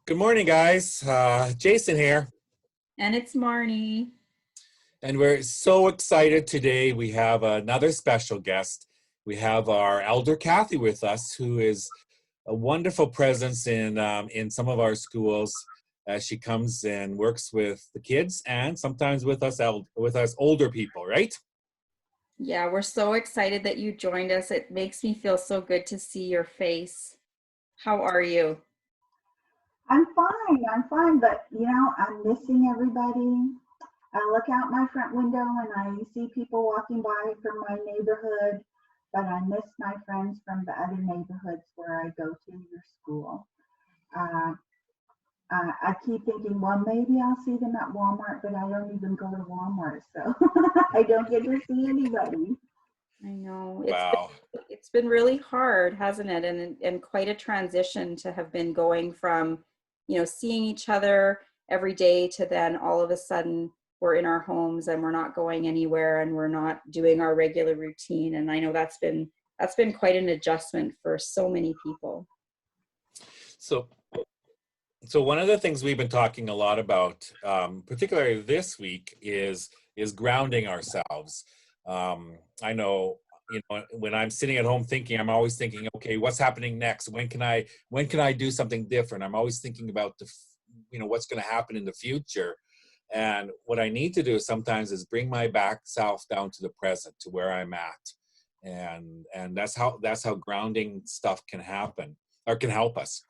Good morning, guys. Jason here, And it's Marnie. and we're so excited today. We have another special guest. We have our elder Kathy with us, who is a wonderful presence in some of our schools. As she comes and works with the kids, and sometimes with us older people, right? Yeah, we're so excited that you joined us. It makes me feel so good to see your face. How are you? I'm fine, but I'm missing everybody. I look out my front window and I see people walking by from my neighborhood, but I miss my friends from the other neighborhoods where I go to your school. Uh, I keep thinking, well, maybe I'll see them at Walmart, but I don't even go to Walmart, so I don't get to see anybody. I know Wow. it's been really hard, hasn't it? And quite a transition to have been going from, seeing each other every day to then all of a sudden we're in our homes and we're not going anywhere and we're not doing our regular routine. And I know that's been quite an adjustment for so many people. So, so one of the things we've been talking a lot about, particularly this week, is grounding ourselves. I know, when I'm sitting at home thinking, I'm always thinking, okay, what's happening next? When can I do something different? I'm always thinking about what's going to happen in the future. And what I need to do sometimes is bring my back self down to the present, to where I'm at, and that's how grounding stuff can happen or can help us.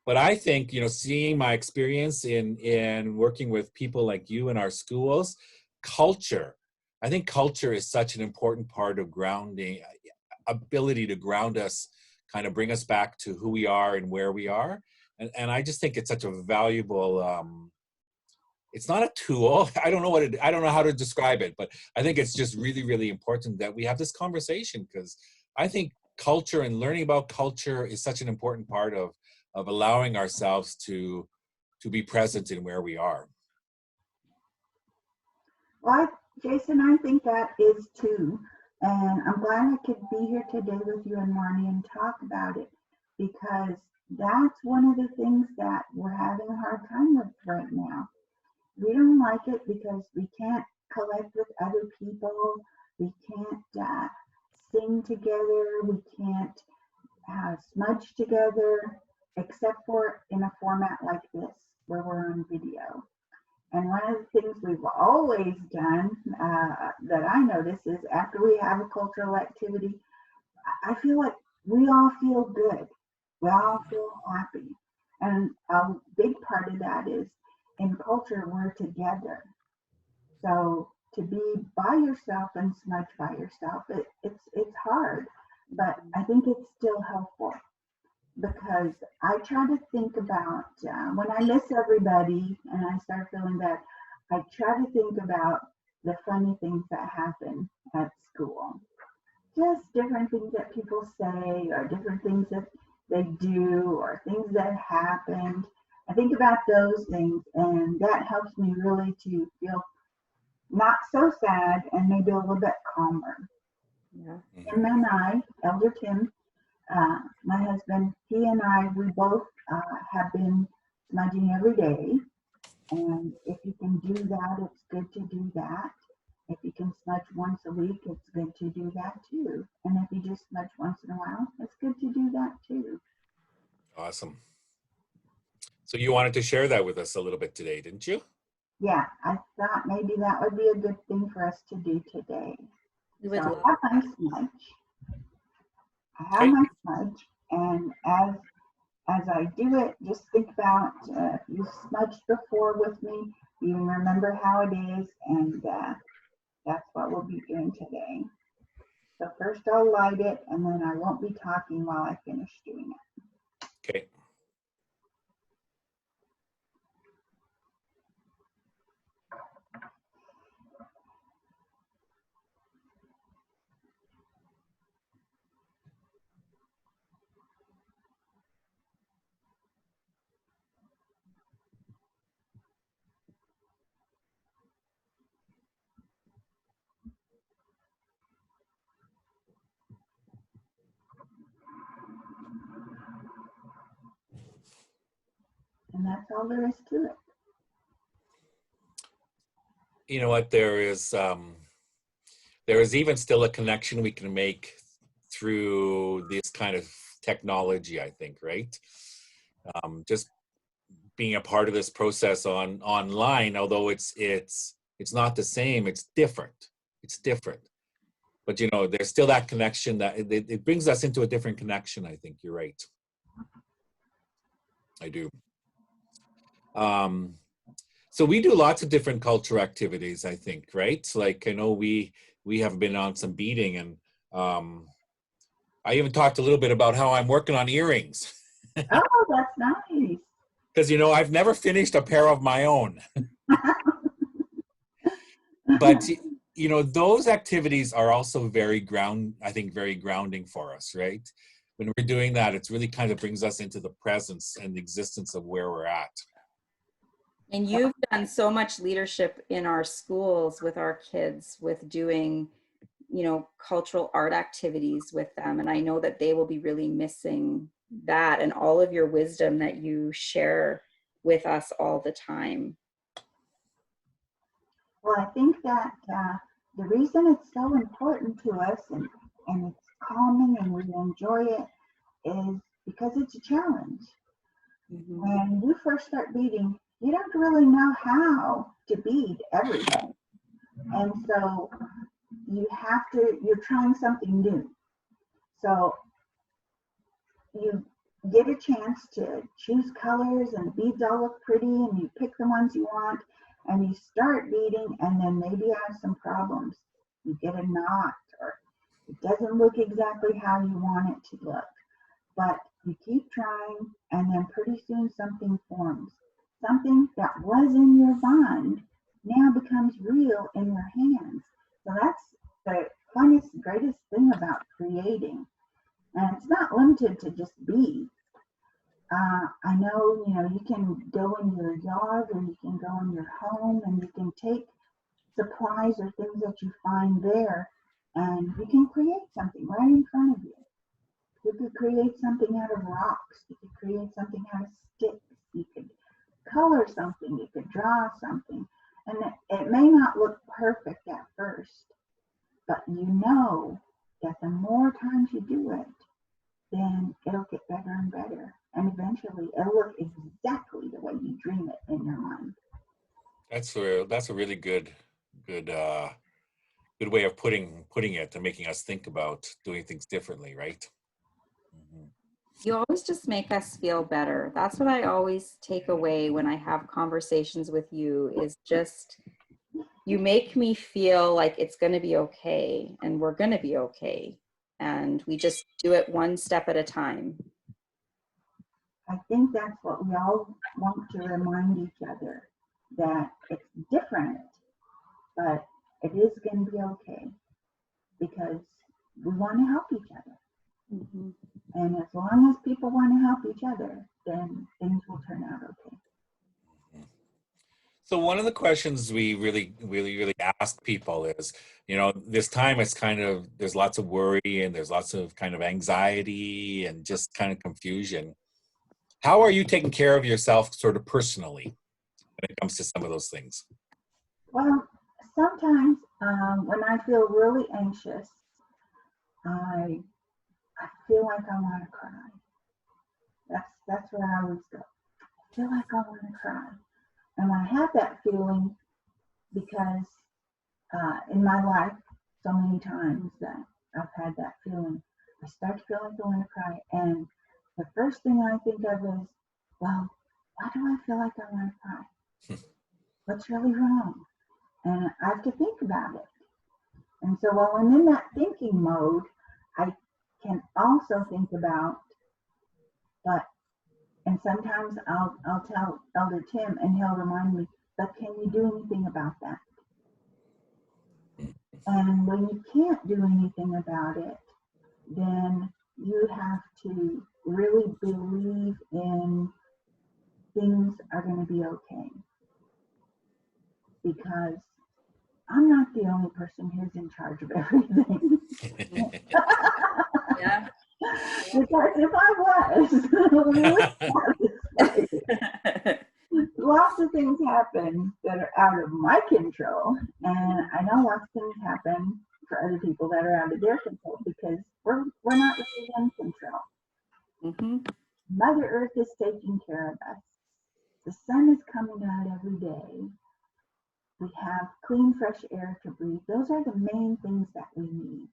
But I think, seeing my experience in working with people like you in our schools, culture. I think culture is such an important part of grounding, ability to ground us, kind of bring us back to who we are and where we are. And I just think it's such a valuable. It's not a tool. I don't know how to describe it, but I think it's just really, really important that we have this conversation, because I think culture and learning about culture is such an important part of allowing ourselves to be present in where we are. Well, Jason, I think that is too. And I'm glad I could be here today with you and Marnie and talk about it, because that's one of the things that we're having a hard time with right now. We don't like it because we can't collect with other people. We can't sing together. We can't smudge together, except for in a format like this where we're on video. And one of the things we've always done that I notice is after we have a cultural activity, I feel like we all feel good. We all feel happy. And a big part of that is in culture, we're together. So to be by yourself and smudge by yourself, it's hard, but I think it's still helpful, because I try to think about when I miss everybody and I start feeling that, I try to think about the funny things that happen at school. Just different things that people say, or different things that they do, or things that happened. I think about those things, and that helps me really to feel not so sad and maybe a little bit calmer. Yeah. Tim and I, Elder Tim, my husband, he and I, we both have been smudging every day. And if you can do that, it's good to do that. If you can smudge once a week, it's good to do that too. And if you just smudge once in a while, it's good to do that too. Awesome. So you wanted to share that with us a little bit today, didn't you? Yeah, I thought maybe that would be a good thing for us to do today. We So would love I have my that. smudge. I have Okay. my smudge, and as I do it, just think about if you smudged before with me, you remember how it is, and that's what we'll be doing today. So first I'll light it, and then I won't be talking while I finish doing it. Okay. And that's all there is to it. You know what, there is even still a connection we can make through this kind of technology, I think, right? Just being a part of this process online, although it's not the same, it's different. But you know, there's still that connection that it brings us into a different connection. I think you're right. I do. So we do lots of different cultural activities, I think, right? Like, I know we have been on some beading, and I even talked a little bit about how I'm working on earrings. Oh, that's nice. Because, you know, I've never finished a pair of my own. But, you know, those activities are also very grounding for us, right? When we're doing that, it's really kind of brings us into the presence and the existence of where we're at. And you've done so much leadership in our schools with our kids, with doing, you know, cultural art activities with them. And I know that they will be really missing that and all of your wisdom that you share with us all the time. Well, I think that the reason it's so important to us and it's calming and we enjoy it is because it's a challenge. Mm-hmm. When you first start beading, you don't really know how to bead everything. And so you're trying something new. So you get a chance to choose colors and the beads all look pretty and you pick the ones you want and you start beading and then maybe you have some problems. You get a knot or it doesn't look exactly how you want it to look. But you keep trying and then pretty soon something forms. Something that was in your mind now becomes real in your hands. So that's the funnest, greatest thing about creating. And it's not limited to just beads. I know, you know, you can go in your yard or you can go in your home and you can take supplies or things that you find there and you can create something right in front of you. You could create something out of rocks. You could create something out of sticks. You could color something. You could draw something. And it may not look perfect at first, but you know that the more times you do it, then it'll get better and better. And eventually it'll look exactly the way you dream it in your mind. That's a really good way of putting it and making us think about doing things differently, right? Mm-hmm. You always just make us feel better. That's what I always take away when I have conversations with you, is just you make me feel like it's going to be okay and we're going to be okay. And we just do it one step at a time. I think that's what we all want to remind each other, that it's different, but it is going to be okay because we want to help each other. Mm-hmm. And as long as people want to help each other, then things will turn out okay. So one of the questions we really ask people is, you know, this time it's kind of, there's lots of worry and there's lots of kind of anxiety and just kind of confusion. How are you taking care of yourself sort of personally when it comes to some of those things? Well, sometimes when I feel really anxious, I feel like I want to cry. That's where I always go. I feel like I want to cry. And I have that feeling because in my life, so many times that I've had that feeling, I start to feel like I want to cry. And the first thing I think of is, well, why do I feel like I want to cry? What's really wrong? And I have to think about it. And so while I'm in that thinking mode, I can also think about, and sometimes I'll tell Elder Tim and he'll remind me, but can you do anything about that? And when you can't do anything about it, then you have to really believe in things are going to be okay. Because I'm not the only person who's in charge of everything. Yeah. Because if I was, we would have this fight. happen that are out of my control. And I know lots of things happen for other people that are out of their control because we're not really in control. Mm-hmm. Mother Earth is taking care of us. The sun is coming out every day. We have clean, fresh air to breathe. Those are the main things that we need.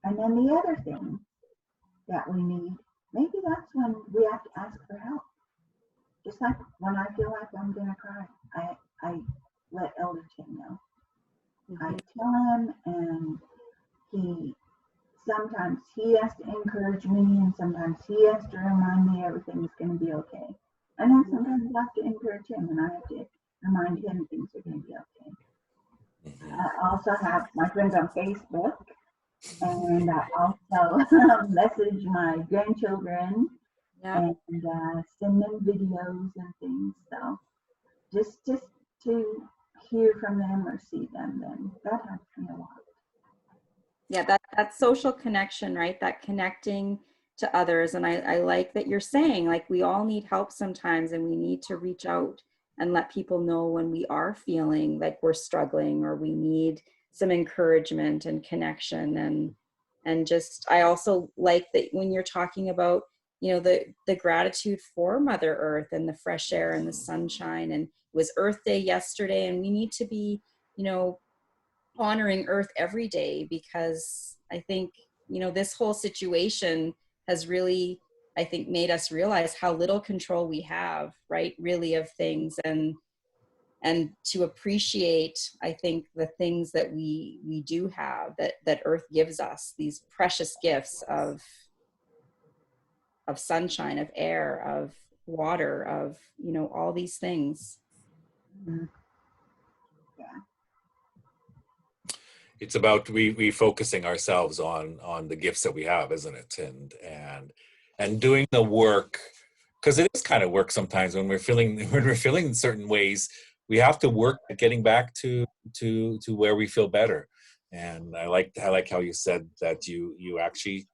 And then the other thing that we need, maybe that's when we have to ask for help. Just like when I feel like I'm gonna cry, I let Elder Tim know. I tell him, and sometimes he has to encourage me, and sometimes he has to remind me everything's gonna be okay. And then sometimes I have to encourage him, and I have to remind him things are gonna be okay. I also have my friends on Facebook, and I also message my grandchildren and send them videos and things. So just to hear from them or see them, then that helps me a lot. Yeah, that social connection, right? That connecting to others. And I like that you're saying, like, we all need help sometimes, and we need to reach out and let people know when we are feeling like we're struggling or we need some encouragement and connection. And just, I also like that when you're talking about, you know, the gratitude for Mother Earth and the fresh air and the sunshine. And it was Earth Day yesterday, and we need to be, you know, honoring Earth every day, because I think, you know, this whole situation has really, I think, made us realize how little control we have, right, really, of things, and to appreciate, I think, the things that we do have, that Earth gives us, these precious gifts of sunshine, of air, of water, of, you know, all these things. Mm-hmm. Yeah. It's about refocusing ourselves on the gifts that we have, isn't it? And doing the work, because it is kind of work sometimes when we're feeling in certain ways. We have to work at getting back to where we feel better. And I like how you said that you actually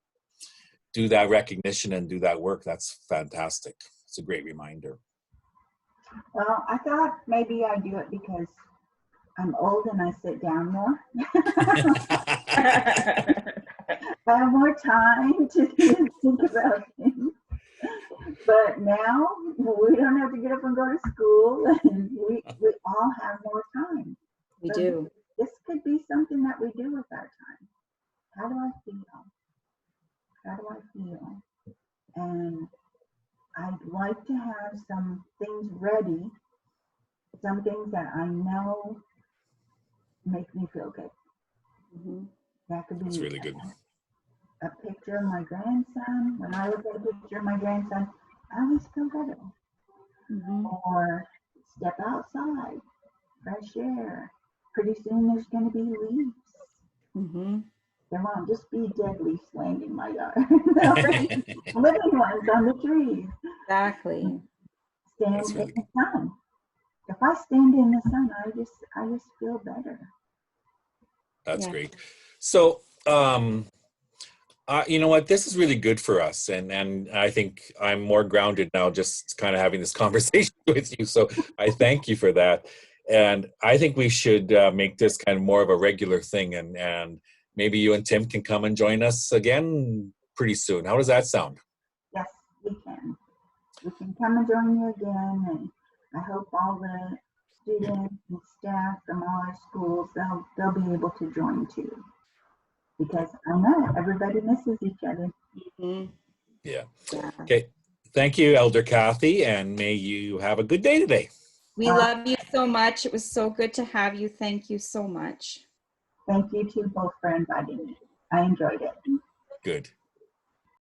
do that recognition and do that work. That's fantastic. It's a great reminder. Well, I thought maybe I do it because I'm old and I sit down more. I have more time to think about things. But now we don't have to get up and go to school, and we all have more time. We So do. This could be something that we do with our time. How do I feel? How do I feel? And I'd like to have some things ready, some things that I know make me feel good. Mm-hmm. That could be That's really good. a picture of my grandson. When I look at a picture of my grandson, I always feel better. Mm-hmm. Or step outside, fresh air. Pretty soon there's going to be leaves. Mm-hmm. There won't just be dead leaves laying in my yard. There'll be living ones on the trees. Exactly. Stand in the sun. If I stand in the sun, I just feel better. That's great. So, you know what? This is really good for us, and I think I'm more grounded now, just kind of having this conversation with you. So I thank you for that, and I think we should make this kind of more of a regular thing, and maybe you and Tim can come and join us again pretty soon. How does that sound? Yes, we can. We can come and join you again, and I hope all the students and staff from all our schools, they'll be able to join too. Because I know everybody misses each other. Mm-hmm. Yeah. Okay. Thank you, Elder Kathy, and may you have a good day today. We love you so much. It was so good to have you. Thank you so much. Thank you too both for inviting me. I enjoyed it. Good.